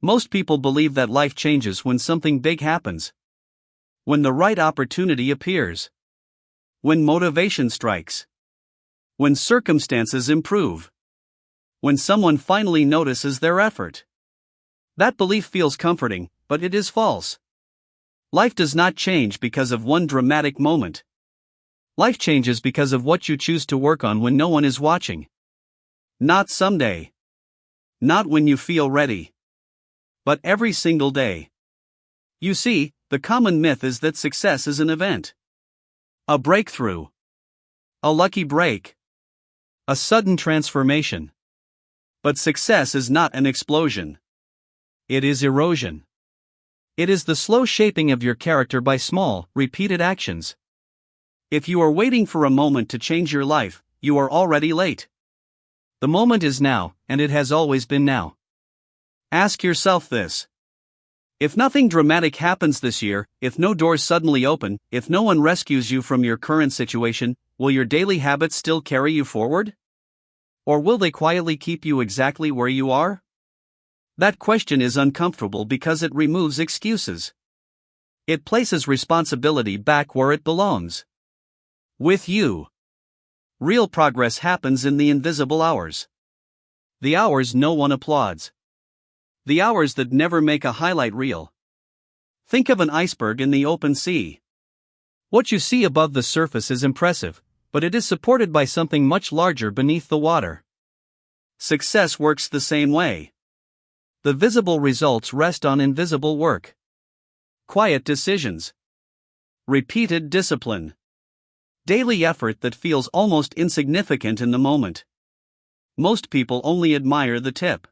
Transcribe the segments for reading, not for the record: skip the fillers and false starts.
Most people believe that life changes when something big happens. When the right opportunity appears. When motivation strikes. When circumstances improve. When someone finally notices their effort. That belief feels comforting, but it is false. Life does not change because of one dramatic moment. Life changes because of what you choose to work on when no one is watching. Not someday. Not when you feel ready. But every single day. You see, the common myth is that success is an event. A breakthrough. A lucky break. A sudden transformation. But success is not an explosion. It is erosion. It is the slow shaping of your character by small, repeated actions. If you are waiting for a moment to change your life, you are already late. The moment is now, and it has always been now. Ask yourself this. If nothing dramatic happens this year, if no doors suddenly open, if no one rescues you from your current situation, will your daily habits still carry you forward? Or will they quietly keep you exactly where you are? That question is uncomfortable because it removes excuses. It places responsibility back where it belongs. With you. Real progress happens in the invisible hours. The hours no one applauds. The hours that never make a highlight reel. Think of an iceberg in the open sea. What you see above the surface is impressive, but it is supported by something much larger beneath the water. Success works the same way. The visible results rest on invisible work. Quiet decisions. Repeated discipline. Daily effort that feels almost insignificant in the moment. Most people only admire the tip.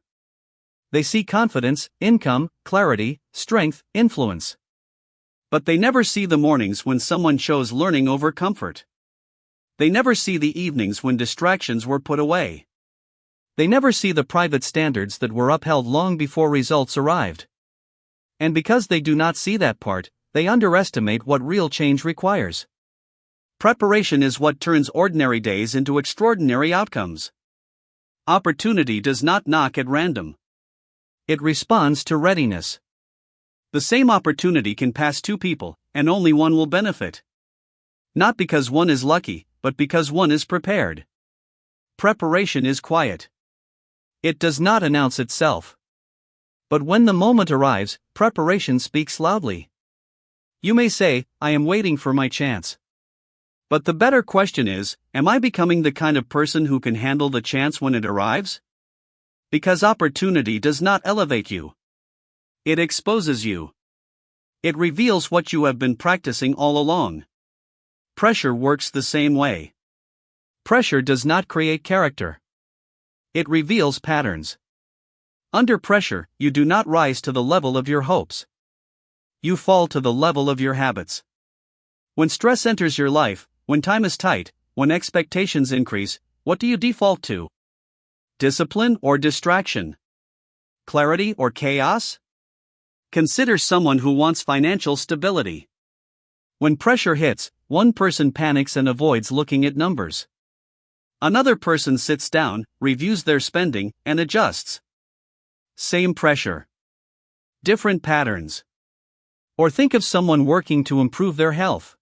They see confidence, income, clarity, strength, influence. But they never see the mornings when someone chose learning over comfort. They never see the evenings when distractions were put away. They never see the private standards that were upheld long before results arrived. And because they do not see that part, they underestimate what real change requires. Preparation is what turns ordinary days into extraordinary outcomes. Opportunity does not knock at random. It responds to readiness. The same opportunity can pass two people, and only one will benefit. Not because one is lucky, but because one is prepared. Preparation is quiet. It does not announce itself. But when the moment arrives, preparation speaks loudly. You may say, I am waiting for my chance. But the better question is, am I becoming the kind of person who can handle the chance when it arrives? Because opportunity does not elevate you. It exposes you. It reveals what you have been practicing all along. Pressure works the same way. Pressure does not create character. It reveals patterns. Under pressure, you do not rise to the level of your hopes. You fall to the level of your habits. When stress enters your life, when time is tight, when expectations increase, what do you default to? Discipline or distraction? Clarity or chaos? Consider someone who wants financial stability. When pressure hits, one person panics and avoids looking at numbers. Another person sits down, reviews their spending, and adjusts. Same pressure. Different patterns. Or think of someone working to improve their health.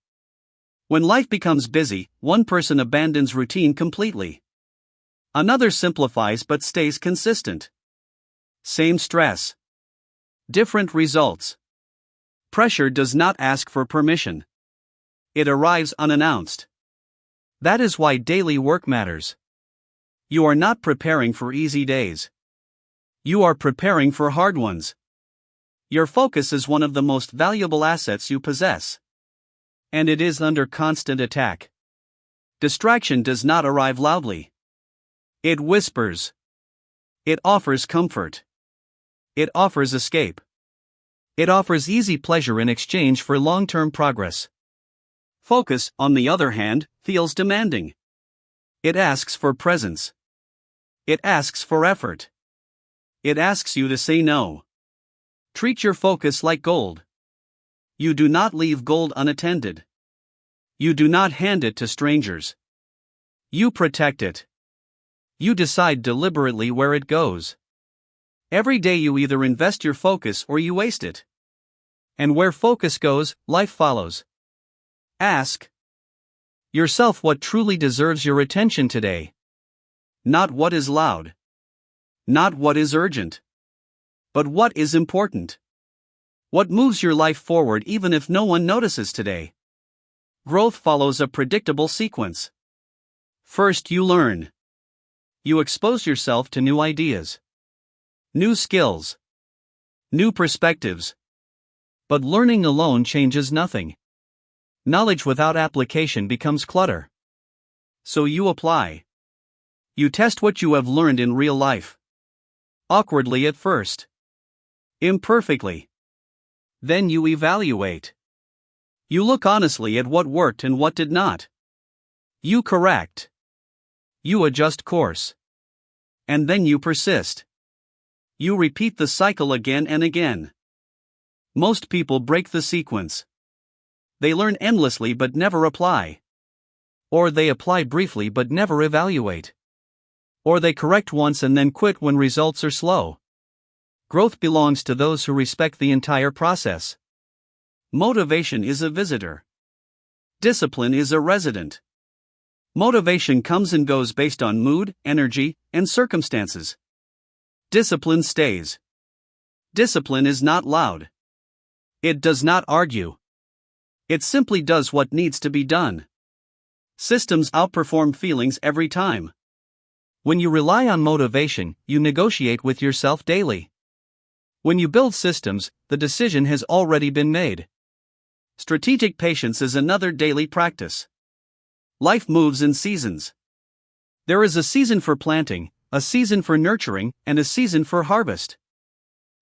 When life becomes busy, one person abandons routine completely. Another simplifies but stays consistent. Same stress. Different results. Pressure does not ask for permission. It arrives unannounced. That is why daily work matters. You are not preparing for easy days. You are preparing for hard ones. Your focus is one of the most valuable assets you possess. And it is under constant attack. Distraction does not arrive loudly. It whispers. It offers comfort. It offers escape. It offers easy pleasure in exchange for long-term progress. Focus, on the other hand, feels demanding. It asks for presence. It asks for effort. It asks you to say no. Treat your focus like gold. You do not leave gold unattended. You do not hand it to strangers. You protect it. You decide deliberately where it goes. Every day you either invest your focus or you waste it. And where focus goes, life follows. Ask yourself what truly deserves your attention today. Not what is loud. Not what is urgent. But what is important. What moves your life forward even if no one notices today? Growth follows a predictable sequence. First, you learn. You expose yourself to new ideas, new skills, new perspectives. But learning alone changes nothing. Knowledge without application becomes clutter. So you apply. You test what you have learned in real life. Awkwardly at first. Imperfectly. Then you evaluate. You look honestly at what worked and what did not. You correct. You adjust course. And then you persist. You repeat the cycle again and again. Most people break the sequence. They learn endlessly but never apply. Or they apply briefly but never evaluate. Or they correct once and then quit when results are slow. Growth belongs to those who respect the entire process. Motivation is a visitor. Discipline is a resident. Motivation comes and goes based on mood, energy, and circumstances. Discipline stays. Discipline is not loud. It does not argue. It simply does what needs to be done. Systems outperform feelings every time. When you rely on motivation, you negotiate with yourself daily. When you build systems, the decision has already been made. Strategic patience is another daily practice. Life moves in seasons. There is a season for planting, a season for nurturing, and a season for harvest.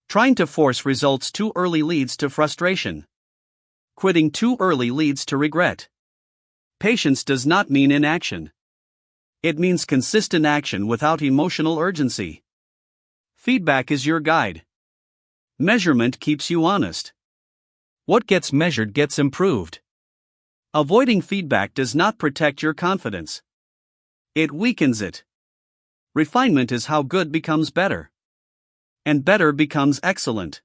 Trying to force results too early leads to frustration. Quitting too early leads to regret. Patience does not mean inaction. It means consistent action without emotional urgency. Feedback is your guide. Measurement keeps you honest. What gets measured gets improved. Avoiding feedback does not protect your confidence. It weakens it. Refinement is how good becomes better. And better becomes excellent.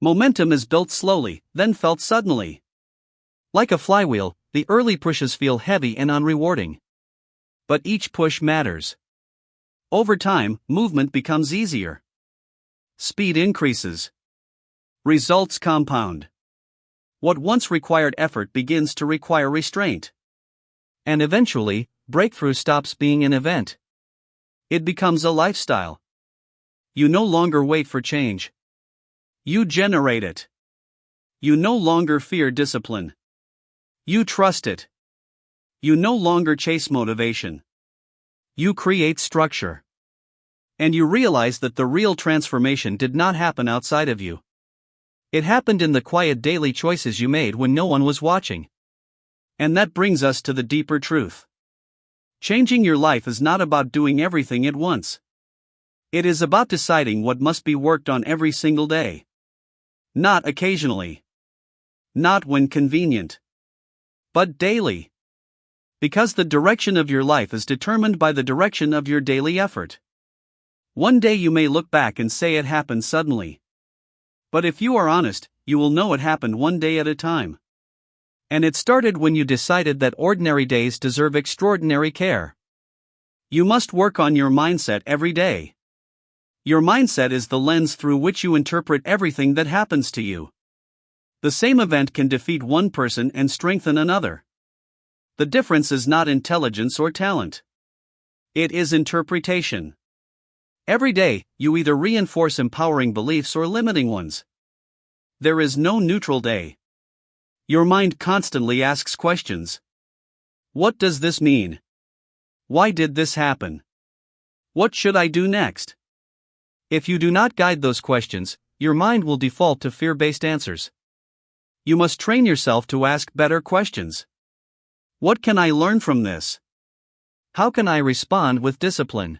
Momentum is built slowly, then felt suddenly. Like a flywheel, the early pushes feel heavy and unrewarding. But each push matters. Over time, movement becomes easier. Speed increases. Results compound. What once required effort begins to require restraint. And eventually, breakthrough stops being an event. It becomes a lifestyle. You no longer wait for change. You generate it. You no longer fear discipline. You trust it. You no longer chase motivation. You create structure. And you realize that the real transformation did not happen outside of you. It happened in the quiet daily choices you made when no one was watching. And that brings us to the deeper truth. Changing your life is not about doing everything at once. It is about deciding what must be worked on every single day. Not occasionally. Not when convenient. But daily. Because the direction of your life is determined by the direction of your daily effort. One day you may look back and say it happened suddenly. But if you are honest, you will know it happened one day at a time. And it started when you decided that ordinary days deserve extraordinary care. You must work on your mindset every day. Your mindset is the lens through which you interpret everything that happens to you. The same event can defeat one person and strengthen another. The difference is not intelligence or talent. It is interpretation. Every day, you either reinforce empowering beliefs or limiting ones. There is no neutral day. Your mind constantly asks questions. What does this mean? Why did this happen? What should I do next? If you do not guide those questions, your mind will default to fear-based answers. You must train yourself to ask better questions. What can I learn from this? How can I respond with discipline?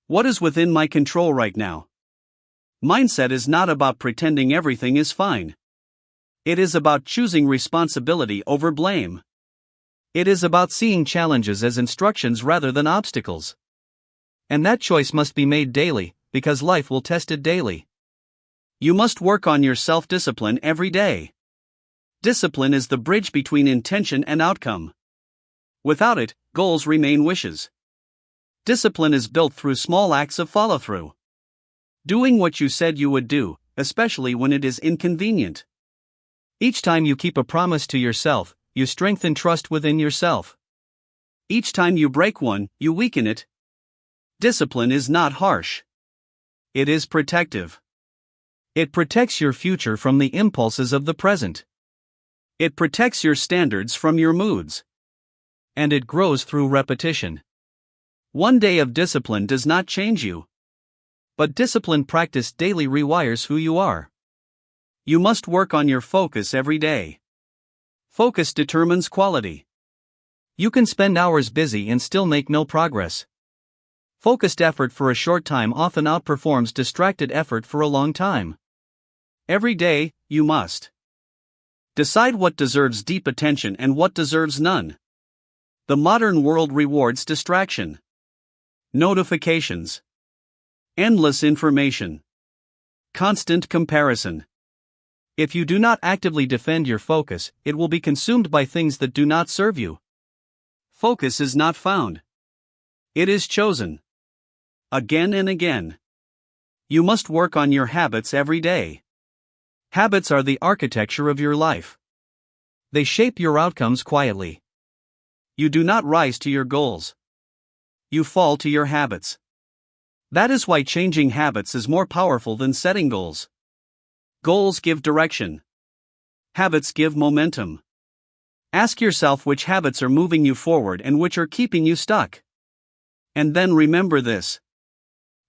What is within my control right now? Mindset is not about pretending everything is fine. It is about choosing responsibility over blame. It is about seeing challenges as instructions rather than obstacles. And that choice must be made daily, because life will test it daily. You must work on your self-discipline every day. Discipline is the bridge between intention and outcome. Without it, goals remain wishes. Discipline is built through small acts of follow-through. Doing what you said you would do, especially when it is inconvenient. Each time you keep a promise to yourself, you strengthen trust within yourself. Each time you break one, you weaken it. Discipline is not harsh. It is protective. It protects your future from the impulses of the present. It protects your standards from your moods. And it grows through repetition. One day of discipline does not change you. But discipline practiced daily rewires who you are. You must work on your focus every day. Focus determines quality. You can spend hours busy and still make no progress. Focused effort for a short time often outperforms distracted effort for a long time. Every day, you must decide what deserves deep attention and what deserves none. The modern world rewards distraction. Notifications. Endless information. Constant comparison. If you do not actively defend your focus, it will be consumed by things that do not serve you. Focus is not found. It is chosen. Again and again. You must work on your habits every day. Habits are the architecture of your life. They shape your outcomes quietly. You do not rise to your goals. You fall to your habits. That is why changing habits is more powerful than setting goals. Goals give direction. Habits give momentum. Ask yourself which habits are moving you forward and which are keeping you stuck. And then remember this.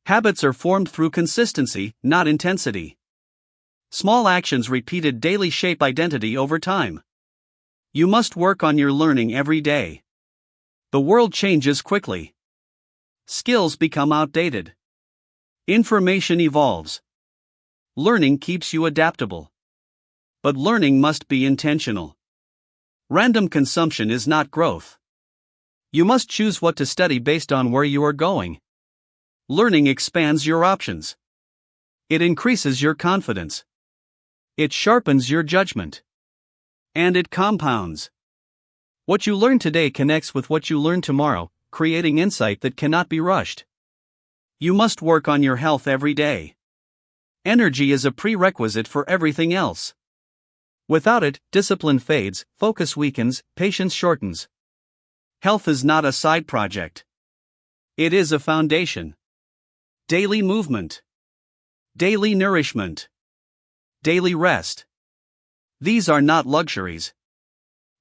Habits are formed through consistency, not intensity. Small actions repeated daily shape identity over time. You must work on your learning every day. The world changes quickly. Skills become outdated. Information evolves. Learning keeps you adaptable. But learning must be intentional. Random consumption is not growth. You must choose what to study based on where you are going. Learning expands your options. It increases your confidence. It sharpens your judgment. And it compounds. What you learn today connects with what you learn tomorrow, creating insight that cannot be rushed. You must work on your health every day. Energy is a prerequisite for everything else. Without it, discipline fades, focus weakens, patience shortens. Health is not a side project. It is a foundation. Daily movement. Daily nourishment. Daily rest. These are not luxuries.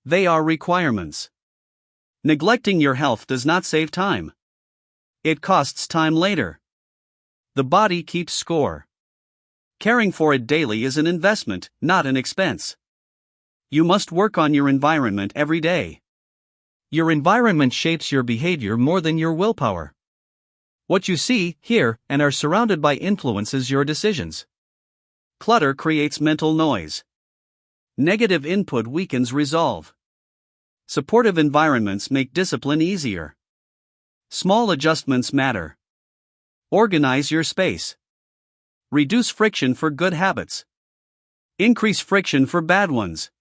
They are requirements. Neglecting your health does not save time. It costs time later. The body keeps score. Caring for it daily is an investment, not an expense. You must work on your environment every day. Your environment shapes your behavior more than your willpower. What you see, hear, and are surrounded by influences your decisions. Clutter creates mental noise. Negative input weakens resolve. Supportive environments make discipline easier. Small adjustments matter. Organize your space. Reduce friction for good habits. Increase friction for bad ones.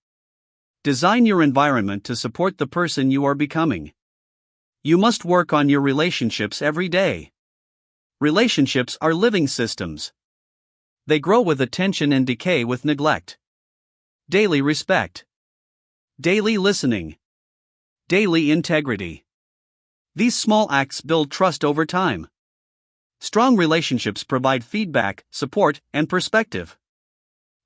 Design your environment to support the person you are becoming. You must work on your relationships every day. Relationships are living systems. They grow with attention and decay with neglect. Daily respect. Daily listening. Daily integrity. These small acts build trust over time. Strong relationships provide feedback, support, and perspective.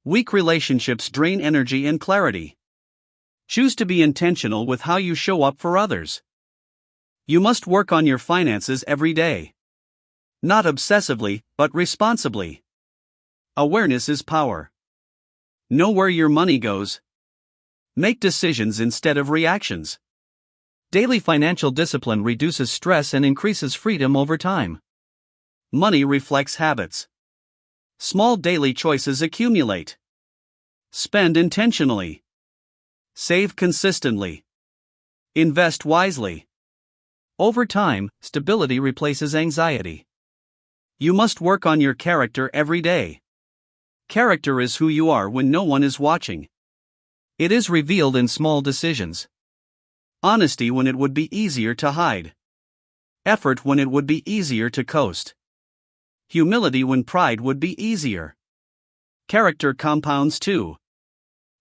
Weak relationships drain energy and clarity. Choose to be intentional with how you show up for others. You must work on your finances every day. Not obsessively, but responsibly. Awareness is power. Know where your money goes. Make decisions instead of reactions. Daily financial discipline reduces stress and increases freedom over time. Money reflects habits. Small daily choices accumulate. Spend intentionally. Save consistently. Invest wisely. Over time, stability replaces anxiety. You must work on your character every day. Character is who you are when no one is watching. It is revealed in small decisions. Honesty when it would be easier to hide. Effort when it would be easier to coast. Humility when pride would be easier. Character compounds too.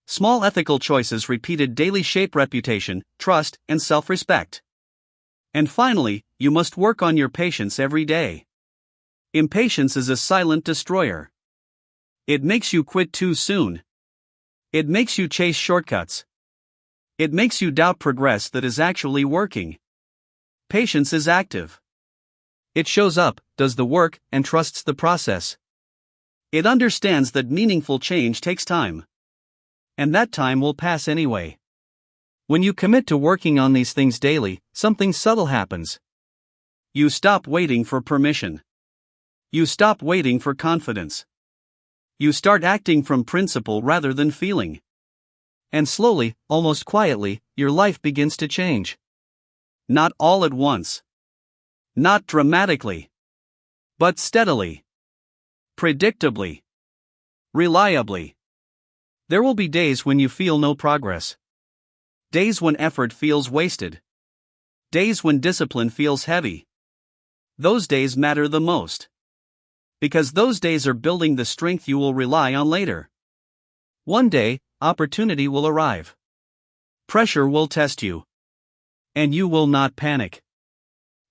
Small ethical choices repeated daily shape reputation, trust, and self-respect. And finally, you must work on your patience every day. Impatience is a silent destroyer. It makes you quit too soon. It makes you chase shortcuts. It makes you doubt progress that is actually working. Patience is active. It shows up, does the work, and trusts the process. It understands that meaningful change takes time. And that time will pass anyway. When you commit to working on these things daily, something subtle happens. You stop waiting for permission. You stop waiting for confidence. You start acting from principle rather than feeling. And slowly, almost quietly, your life begins to change. Not all at once. Not dramatically. But steadily. Predictably. Reliably. There will be days when you feel no progress. Days when effort feels wasted. Days when discipline feels heavy. Those days matter the most. Because those days are building the strength you will rely on later. One day, opportunity will arrive. Pressure will test you. And you will not panic.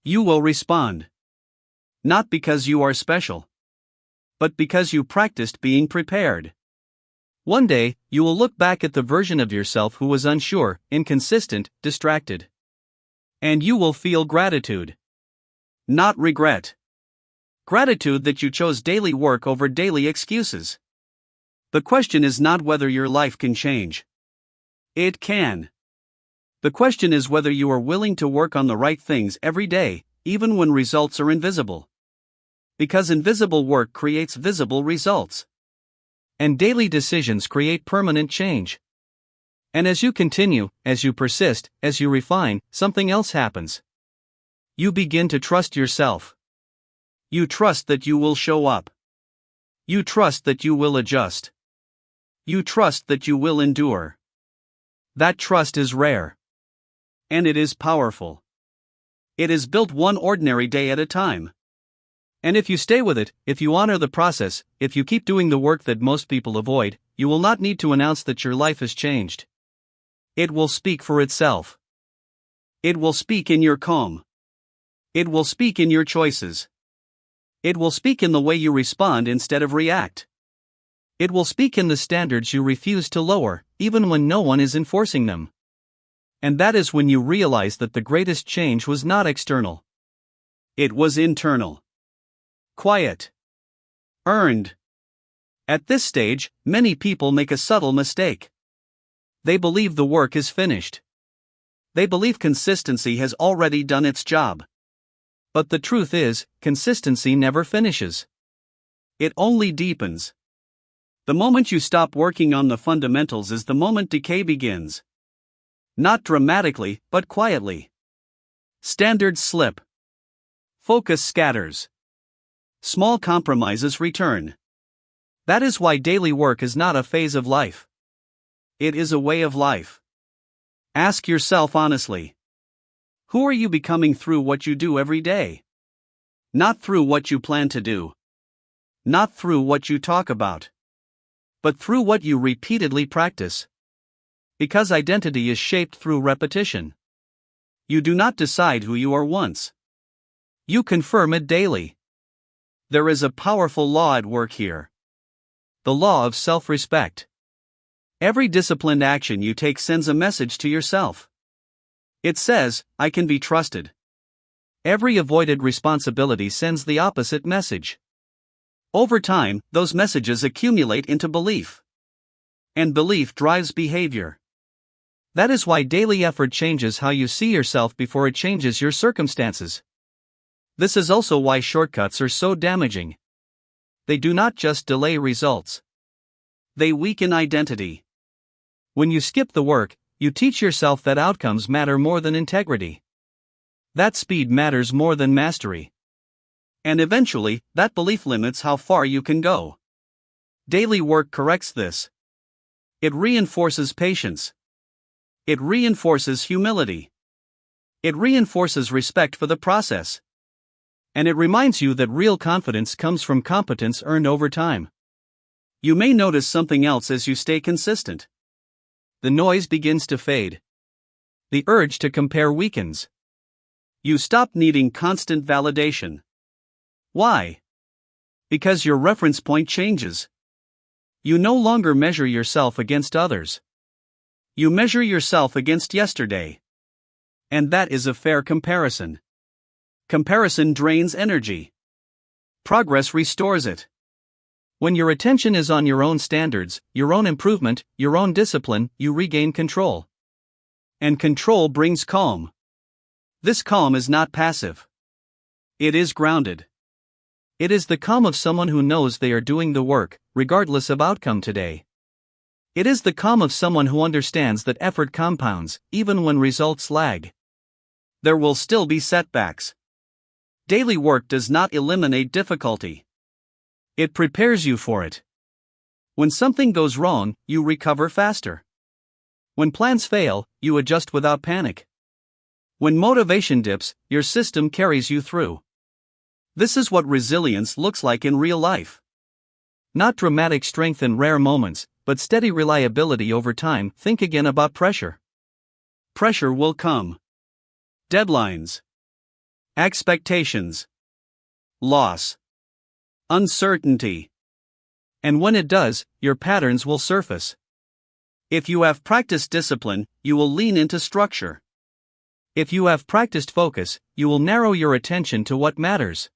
You will respond. Not because you are special. But because you practiced being prepared. One day, you will look back at the version of yourself who was unsure, inconsistent, distracted. And you will feel gratitude. Not regret. Gratitude that you chose daily work over daily excuses. The question is not whether your life can change. It can. The question is whether you are willing to work on the right things every day, even when results are invisible. Because invisible work creates visible results. And daily decisions create permanent change. And as you continue, as you persist, as you refine, something else happens. You begin to trust yourself. You trust that you will show up. You trust that you will adjust. You trust that you will endure. That trust is rare. And it is powerful. It is built one ordinary day at a time. And if you stay with it, if you honor the process, if you keep doing the work that most people avoid, you will not need to announce that your life has changed. It will speak for itself. It will speak in your calm. It will speak in your choices. It will speak in the way you respond instead of react. It will speak in the standards you refuse to lower, even when no one is enforcing them. And that is when you realize that the greatest change was not external. It was internal. Quiet. Earned. At this stage, many people make a subtle mistake. They believe the work is finished. They believe consistency has already done its job. But the truth is, consistency never finishes. It only deepens. The moment you stop working on the fundamentals is the moment decay begins. Not dramatically, but quietly. Standards slip. Focus scatters. Small compromises return. That is why daily work is not a phase of life. It is a way of life. Ask yourself honestly. Who are you becoming through what you do every day? Not through what you plan to do. Not through what you talk about. But through what you repeatedly practice. Because identity is shaped through repetition. You do not decide who you are once. You confirm it daily. There is a powerful law at work here. The law of self-respect. Every disciplined action you take sends a message to yourself. It says, I can be trusted. Every avoided responsibility sends the opposite message. Over time, those messages accumulate into belief. And belief drives behavior. That is why daily effort changes how you see yourself before it changes your circumstances. This is also why shortcuts are so damaging. They do not just delay results. They weaken identity. When you skip the work, you teach yourself that outcomes matter more than integrity. That speed matters more than mastery. And eventually, that belief limits how far you can go. Daily work corrects this. It reinforces patience. It reinforces humility. It reinforces respect for the process. And it reminds you that real confidence comes from competence earned over time. You may notice something else as you stay consistent. The noise begins to fade. The urge to compare weakens. You stop needing constant validation. Why? Because your reference point changes. You no longer measure yourself against others. You measure yourself against yesterday. And that is a fair comparison. Comparison drains energy. Progress restores it. When your attention is on your own standards, your own improvement, your own discipline, you regain control. And control brings calm. This calm is not passive. It is grounded. It is the calm of someone who knows they are doing the work, regardless of outcome today. It is the calm of someone who understands that effort compounds, even when results lag. There will still be setbacks. Daily work does not eliminate difficulty. It prepares you for it. When something goes wrong, you recover faster. When plans fail, you adjust without panic. When motivation dips, your system carries you through. This is what resilience looks like in real life. Not dramatic strength in rare moments, but steady reliability over time. Think again about pressure. Pressure will come. Deadlines. Expectations. Loss. Uncertainty. And when it does, your patterns will surface. If you have practiced discipline, you will lean into structure. If you have practiced focus, you will narrow your attention to what matters.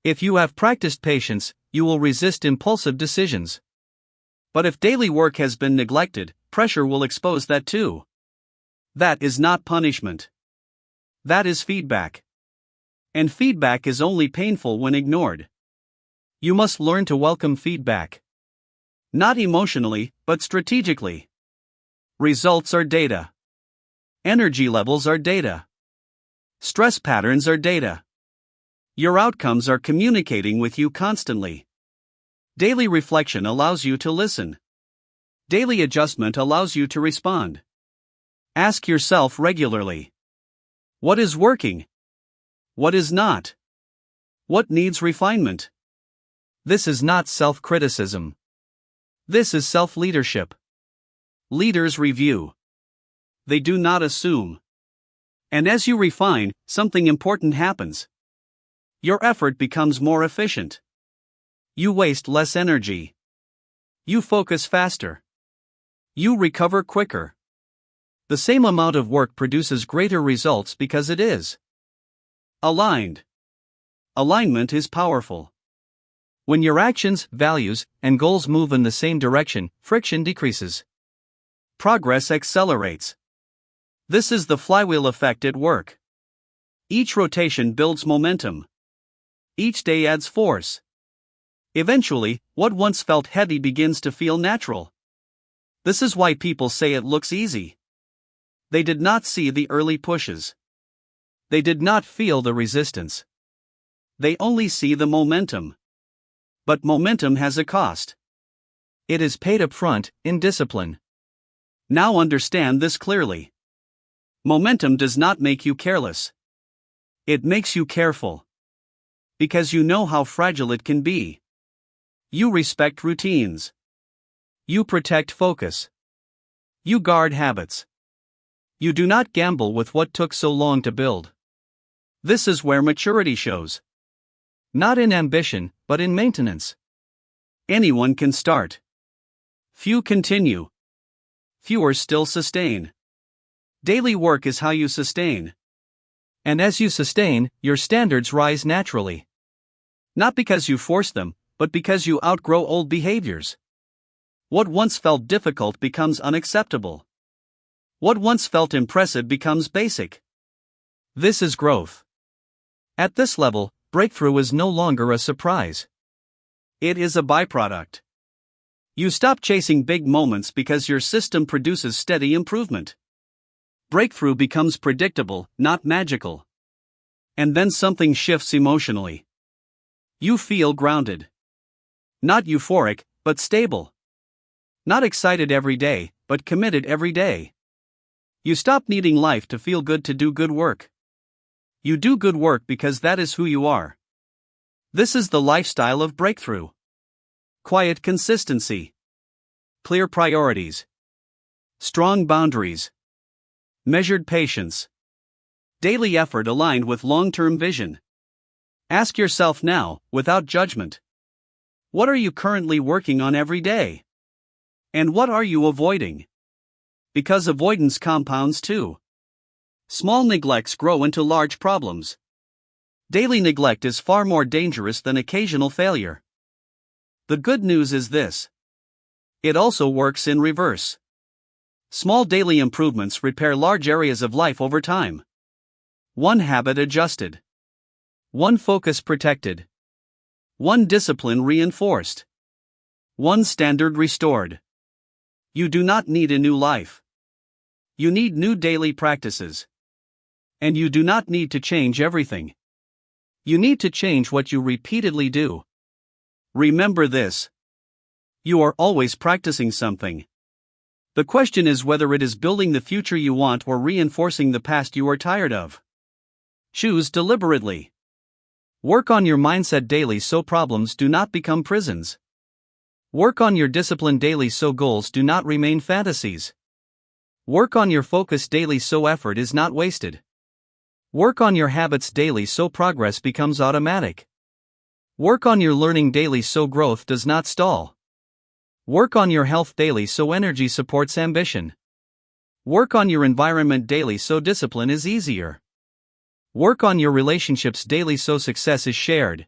If you have practiced patience, you will resist impulsive decisions. But if daily work has been neglected, pressure will expose that too. That is not punishment. That is feedback. And feedback is only painful when ignored. You must learn to welcome feedback. Not emotionally, but strategically. Results are data. Energy levels are data. Stress patterns are data. Your outcomes are communicating with you constantly. Daily reflection allows you to listen. Daily adjustment allows you to respond. Ask yourself regularly. What is working? What is not? What needs refinement? This is not self-criticism. This is self-leadership. Leaders review. They do not assume. And as you refine, something important happens. Your effort becomes more efficient. You waste less energy. You focus faster. You recover quicker. The same amount of work produces greater results because it is aligned. Alignment is powerful. When your actions, values, and goals move in the same direction, friction decreases. Progress accelerates. This is the flywheel effect at work. Each rotation builds momentum. Each day adds force. Eventually, what once felt heavy begins to feel natural. This is why people say it looks easy. They did not see the early pushes. They did not feel the resistance. They only see the momentum. But momentum has a cost. It is paid up front, in discipline. Now understand this clearly. Momentum does not make you careless. It makes you careful. Because you know how fragile it can be. You respect routines. You protect focus. You guard habits. You do not gamble with what took so long to build. This is where maturity shows. Not in ambition, but in maintenance. Anyone can start. Few continue. Fewer still sustain. Daily work is how you sustain. And as you sustain, your standards rise naturally. Not because you force them, but because you outgrow old behaviors. What once felt difficult becomes unacceptable. What once felt impressive becomes basic. This is growth. At this level, breakthrough is no longer a surprise. It is a byproduct. You stop chasing big moments because your system produces steady improvement. Breakthrough becomes predictable, not magical. And then something shifts emotionally. You feel grounded. Not euphoric, but stable. Not excited every day, but committed every day. You stop needing life to feel good to do good work. You do good work because that is who you are. This is the lifestyle of breakthrough. Quiet consistency. Clear priorities. Strong boundaries. Measured patience. Daily effort aligned with long-term vision. Ask yourself now, without judgment. What are you currently working on every day? And what are you avoiding? Because avoidance compounds too. Small neglects grow into large problems. Daily neglect is far more dangerous than occasional failure. The good news is this. It also works in reverse. Small daily improvements repair large areas of life over time. One habit adjusted. One focus protected. One discipline reinforced. One standard restored. You do not need a new life. You need new daily practices. And you do not need to change everything. You need to change what you repeatedly do. Remember this. You are always practicing something. The question is whether it is building the future you want or reinforcing the past you are tired of. Choose deliberately. Work on your mindset daily so problems do not become prisons. Work on your discipline daily so goals do not remain fantasies. Work on your focus daily so effort is not wasted. Work on your habits daily so progress becomes automatic. Work on your learning daily so growth does not stall. Work on your health daily so energy supports ambition. Work on your environment daily so discipline is easier. Work on your relationships daily so success is shared.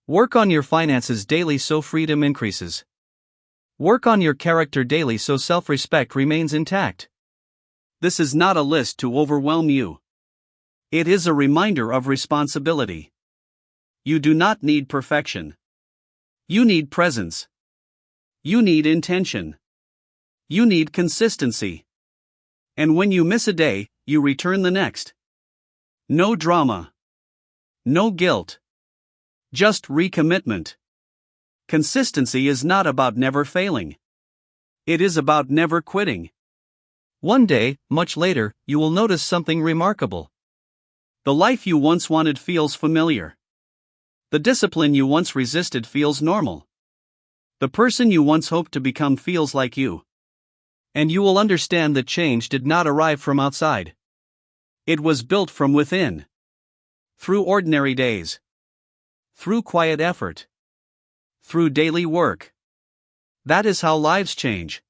Work on your finances daily so freedom increases. Work on your character daily so self-respect remains intact. This is not a list to overwhelm you. It is a reminder of responsibility. You do not need perfection. You need presence. You need intention. You need consistency. And when you miss a day, you return the next. No drama. No guilt. Just recommitment. Consistency is not about never failing. It is about never quitting. One day, much later, you will notice something remarkable. The life you once wanted feels familiar. The discipline you once resisted feels normal. The person you once hoped to become feels like you. And you will understand that change did not arrive from outside. It was built from within. Through ordinary days. Through quiet effort. Through daily work. That is how lives change.